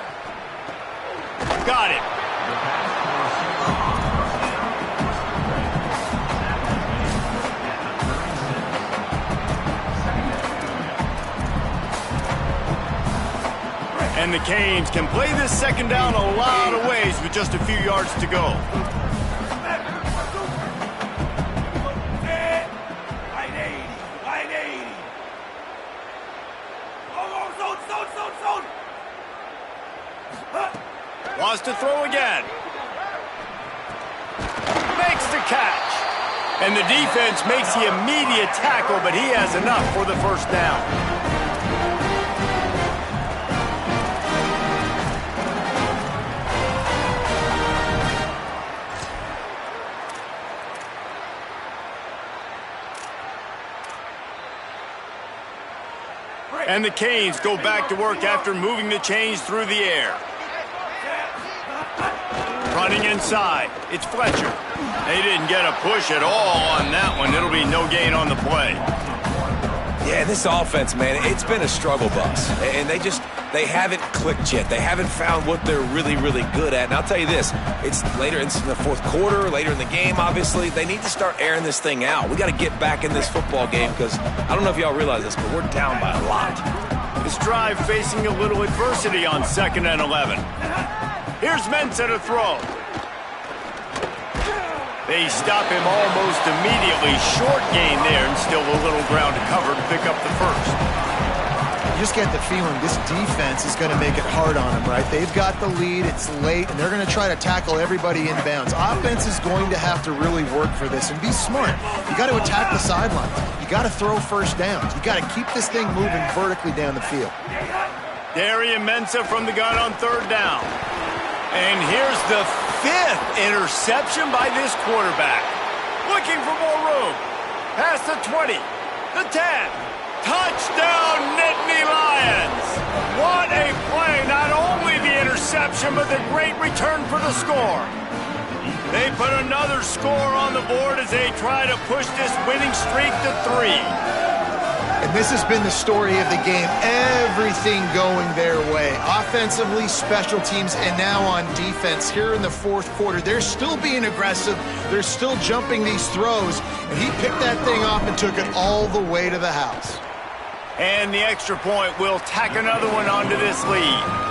S1: Got it. And the Canes can play this 2nd down a lot of ways with just a few yards to go. Wants to throw again. Makes the catch. And the defense makes the immediate tackle, but he has enough for the 1st down. And the Canes go back to work after moving the chains through the air. Running inside, it's Fletcher. They didn't get a push at all on that one. It'll be no gain on the play.
S3: Yeah, this offense, man, it's been a struggle bus. And they haven't clicked yet. They haven't found what they're really, really good at. And I'll tell you this, it's later in the fourth quarter, later in the game, obviously. They need to start airing this thing out. We got to get back in this football game because I don't know if y'all realize this, but we're down by a lot.
S1: This drive facing a little adversity on 2nd and 11. Here's Mensah to throw. They stop him almost immediately. Short gain there and still a little ground to cover to pick up the first.
S4: You just get the feeling this defense is going to make it hard on them, right? They've got the lead, it's late, and they're going to try to tackle everybody inbounds. Offense is going to have to really work for this and be smart. You got to attack the sidelines. You got to throw first downs. You got to keep this thing moving vertically down the field.
S1: Darian Mensah from the gun on 3rd down. And here's the 5th interception by this quarterback. Looking for more room. Past the 20, the 10. Touchdown, Nittany Lions. What a play. Not only the interception, but the great return for the score. They put another score on the board as they try to push this winning streak to 3.
S4: And this has been the story of the game. Everything going their way. Offensively, special teams, and now on defense here in the fourth quarter. They're still being aggressive. They're still jumping these throws. And he picked that thing off and took it all the way to the house.
S1: And the extra point will tack another one onto this lead.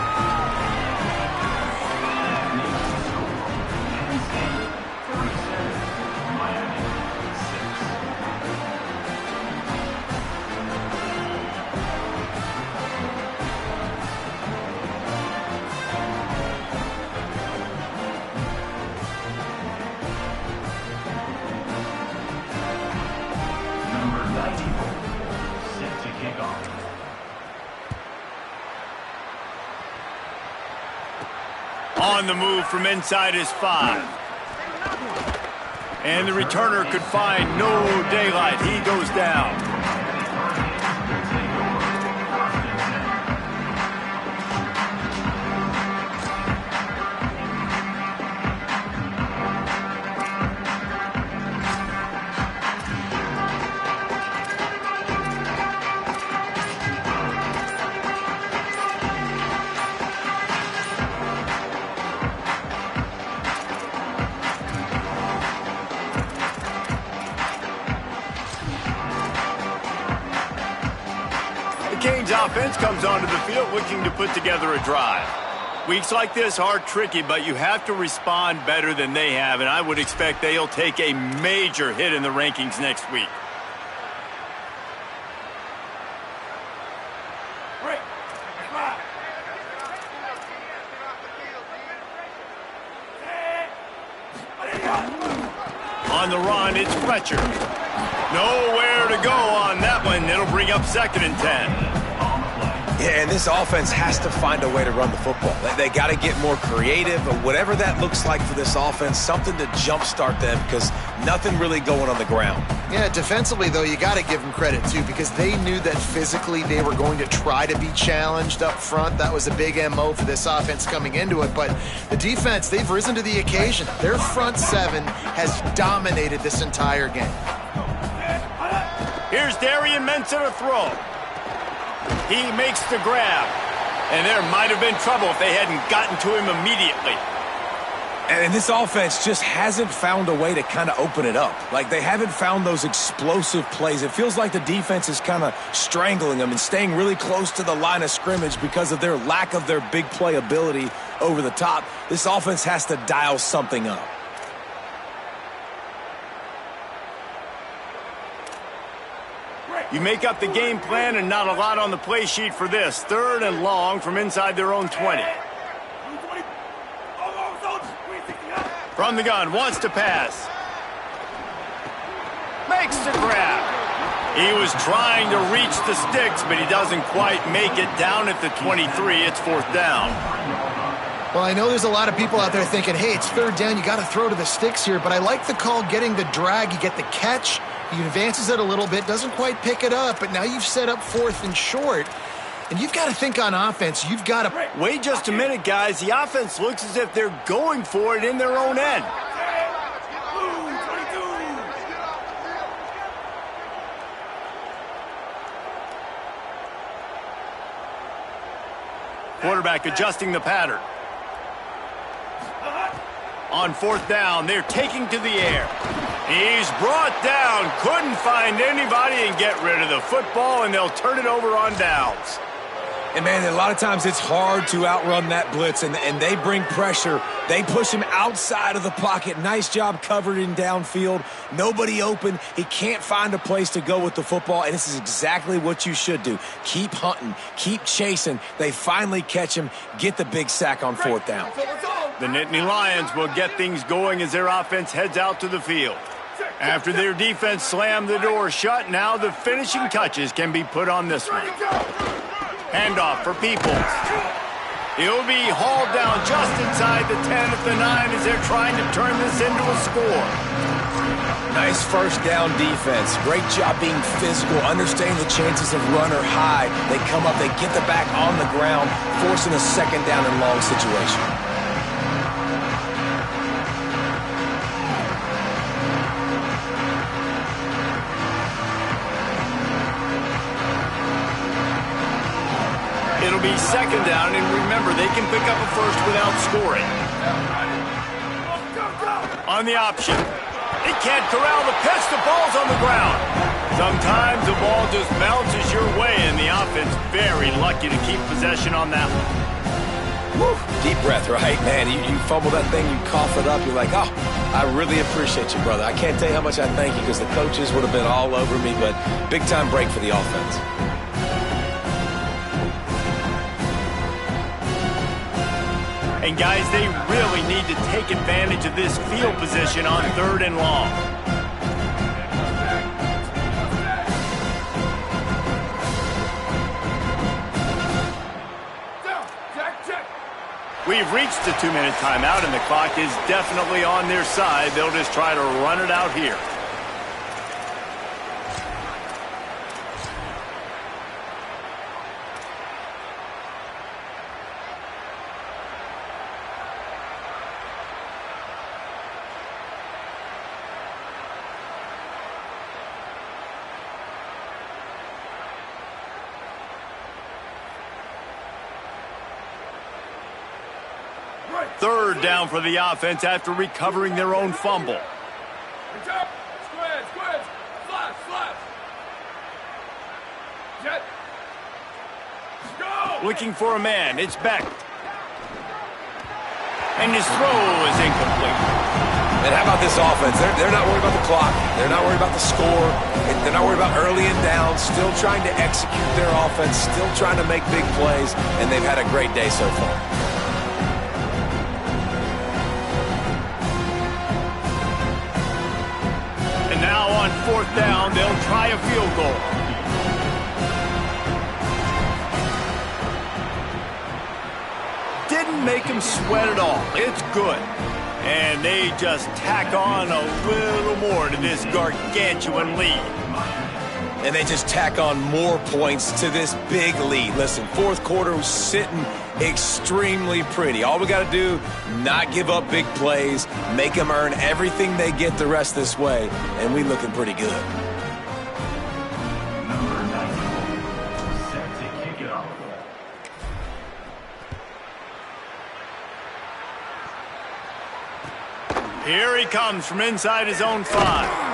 S1: On the move from inside his 5. And the returner could find no daylight. He goes down. Canes offense comes onto the field looking to put together a drive. Weeks like this are tricky, but you have to respond better than they have, and I would expect they'll take a major hit in the rankings next week. On the run, it's Fletcher. Nowhere to go on that one. It'll bring up 2nd and 10.
S3: Yeah, and this offense has to find a way to run the football. They got to get more creative, or whatever that looks like for this offense, something to jumpstart them because nothing really going on the ground.
S4: Yeah, defensively, though, you got to give them credit, too, because they knew that physically they were going to try to be challenged up front. That was a big MO for this offense coming into it. But the defense, they've risen to the occasion. Their front 7 has dominated this entire game.
S1: Here's Darian Mensah to throw. He makes the grab. And there might have been trouble if they hadn't gotten to him immediately.
S3: And this offense just hasn't found a way to kind of open it up. Like, they haven't found those explosive plays. It feels like the defense is kind of strangling them and staying really close to the line of scrimmage because of their lack of their big play ability over the top. This offense has to dial something up.
S1: You make up the game plan and not a lot on the play sheet for this. 3rd and long from inside their own 20. From the gun, wants to pass. Makes the grab. He was trying to reach the sticks, but he doesn't quite make it down at the 23. It's 4th down.
S4: Well, I know there's a lot of people out there thinking, hey, it's 3rd down, you got to throw to the sticks here, but I like the call getting the drag. You get the catch, He advances it a little bit, doesn't quite pick it up, but now you've set up 4th and short. And you've got to think on offense. You've got to...
S1: Wait just a minute, guys. The offense looks as if they're going for it in their own end. Quarterback adjusting the pattern. On 4th down, they're taking to the air. He's brought down. Couldn't find anybody and get rid of the football, and they'll turn it over on downs.
S3: And, man, a lot of times it's hard to outrun that blitz, and they bring pressure. They push him outside of the pocket. Nice job covered in downfield. Nobody open. He can't find a place to go with the football, and this is exactly what you should do. Keep hunting. Keep chasing. They finally catch him, get the big sack on 4th down.
S1: The Nittany Lions will get things going as their offense heads out to the field. After their defense slammed the door shut, now the finishing touches can be put on this one. Handoff for Peoples. He'll be hauled down just inside the 10 at the 9 as they're trying to turn this into a score.
S3: Nice 1st down defense. Great job being physical, understanding the chances of run or high. They come up, they get the back on the ground, forcing a 2nd down and long situation.
S1: It'll be 2nd down, and remember, they can pick up a first without scoring. On the option. They can't corral the pitch. The ball's on the ground. Sometimes the ball just bounces your way, and the offense very lucky to keep possession on that one.
S3: Woo. Deep breath, right? Man, you fumble that thing, you cough it up, you're like, oh, I really appreciate you, brother. I can't tell you how much I thank you because the coaches would have been all over me, but big-time break for the offense.
S1: And, guys, they really need to take advantage of this field position on 3rd and long. We've reached the 2-minute timeout, and the clock is definitely on their side. They'll just try to run it out here. Third down for the offense after recovering their own fumble. Looking for a man. It's Beck. And his throw is incomplete.
S3: And how about this offense? They're not worried about the clock. They're not worried about the score. They're not worried about early and down. Still trying to execute their offense. Still trying to make big plays. And they've had a great day so far.
S1: And now on 4th down, they'll try a field goal. Didn't make him sweat at all. It's good. And they just tack on a little more to this gargantuan lead.
S3: And they just tack on more points to this big lead. Listen, 4th quarter was sitting extremely pretty. All we got to do, not give up big plays, make them earn everything they get the rest this way, and we looking pretty good.
S5: Number 94, set to kick it off.
S1: Here he comes from inside his own 5.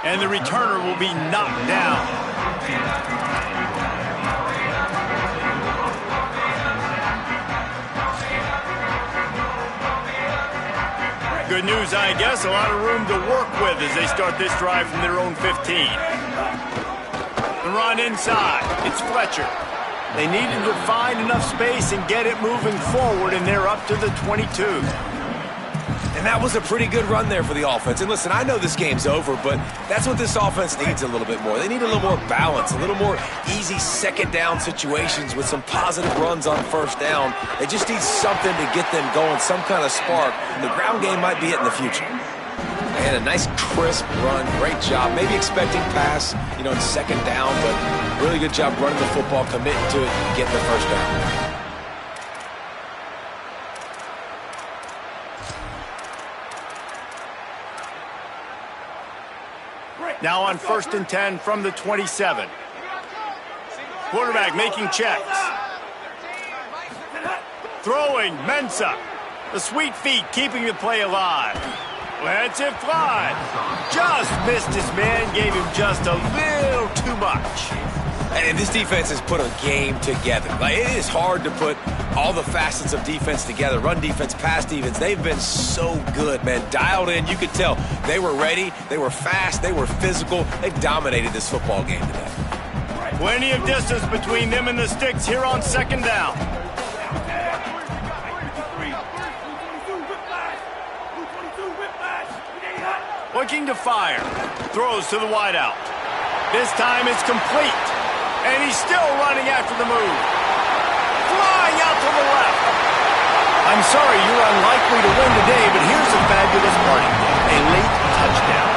S1: And the returner will be knocked down. Good news, I guess. A lot of room to work with as they start this drive from their own 15. The run inside. It's Fletcher. They needed to find enough space and get it moving forward, and they're up to the 22.
S3: And that was a pretty good run there for the offense. And listen, I know this game's over, but that's what this offense needs a little bit more. They need a little more balance, a little more easy 2nd down situations with some positive runs on 1st down. They just need something to get them going, some kind of spark. The ground game might be it in the future. And a nice crisp run. Great job. Maybe expecting pass, in second down, but really good job running the football, committing to it, and getting the first down.
S1: Now on 1st and 10 from the 27. Quarterback making checks. Throwing, Mensah. The sweet feet keeping the play alive. Lets it fly. Just missed his man, gave him just a little too much.
S3: And this defense has put a game together. It is hard to put all the facets of defense together. Run defense, pass defense. They've been so good, man. Dialed in. You could tell they were ready. They were fast. They were physical. They dominated this football game today.
S1: Plenty of distance between them and the sticks here on second down. Looking to fire. Throws to the wideout. This time it's complete. And he's still running after the move. Flying out to the left. I'm sorry you're unlikely to win today, but here's a fabulous party. A late touchdown.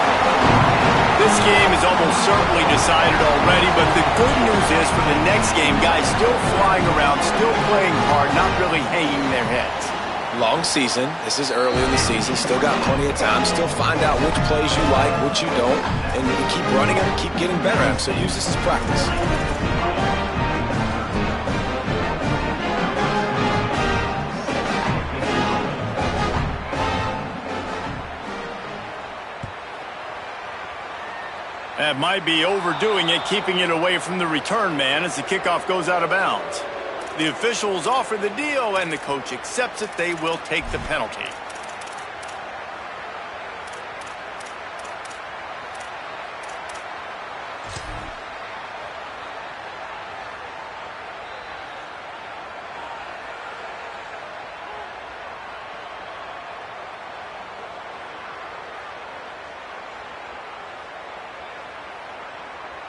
S1: This game is almost certainly decided already, but the good news is for the next game, guys still flying around, still playing hard, not really hanging their heads.
S3: Long season. This is early in the season. Still got plenty of time. Still find out which plays you like, which you don't, and you keep running them, keep getting better at them. So use this as practice.
S1: That might be overdoing it, keeping it away from the return man as the kickoff goes out of bounds. The officials offer the deal, and the coach accepts it. They will take the penalty.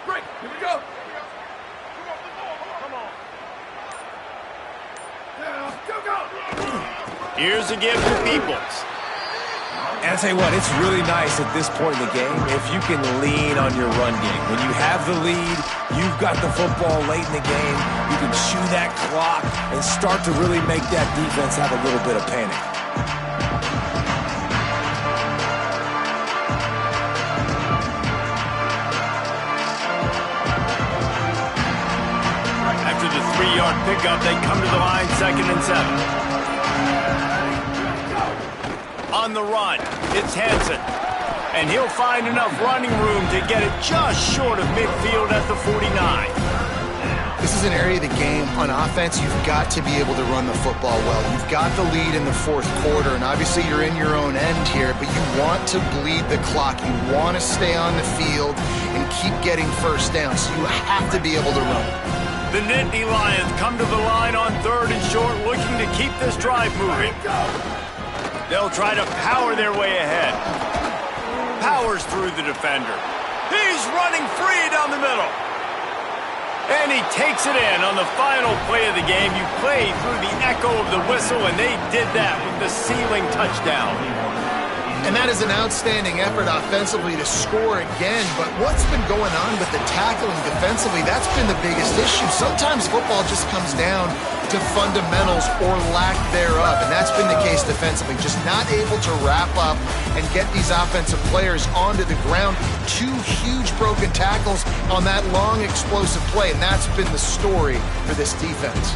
S7: Great, here we go.
S1: Here's a give to Peoples.
S3: And I tell you what, it's really nice at this point in the game if you can lean on your run game. When you have the lead, you've got the football late in the game, you can chew that clock and start to really make that defense have a little bit of panic.
S1: After the 3-yard pickup, they come to the line, 2nd and 7. On the run, it's Hansen. And he'll find enough running room to get it just short of midfield at the 49.
S4: This is an area of the game on offense you've got to be able to run the football well. You've got the lead in the 4th quarter, and obviously you're in your own end here, but you want to bleed the clock. You want to stay on the field and keep getting first down, so you have to be able to run.
S1: The Nittany Lions come to the line on 3rd and short, looking to keep this drive moving. They'll try to power their way ahead. Powers through the defender. He's running free down the middle. And he takes it in on the final play of the game. You play through the echo of the whistle, and they did that with the ceiling touchdown.
S4: And that is an outstanding effort offensively to score again. But what's been going on with the tackling defensively, that's been the biggest issue. Sometimes football just comes down to fundamentals or lack thereof. And that's been the case defensively. Just not able to wrap up and get these offensive players onto the ground. 2 huge broken tackles on that long explosive play. And that's been the story for this defense.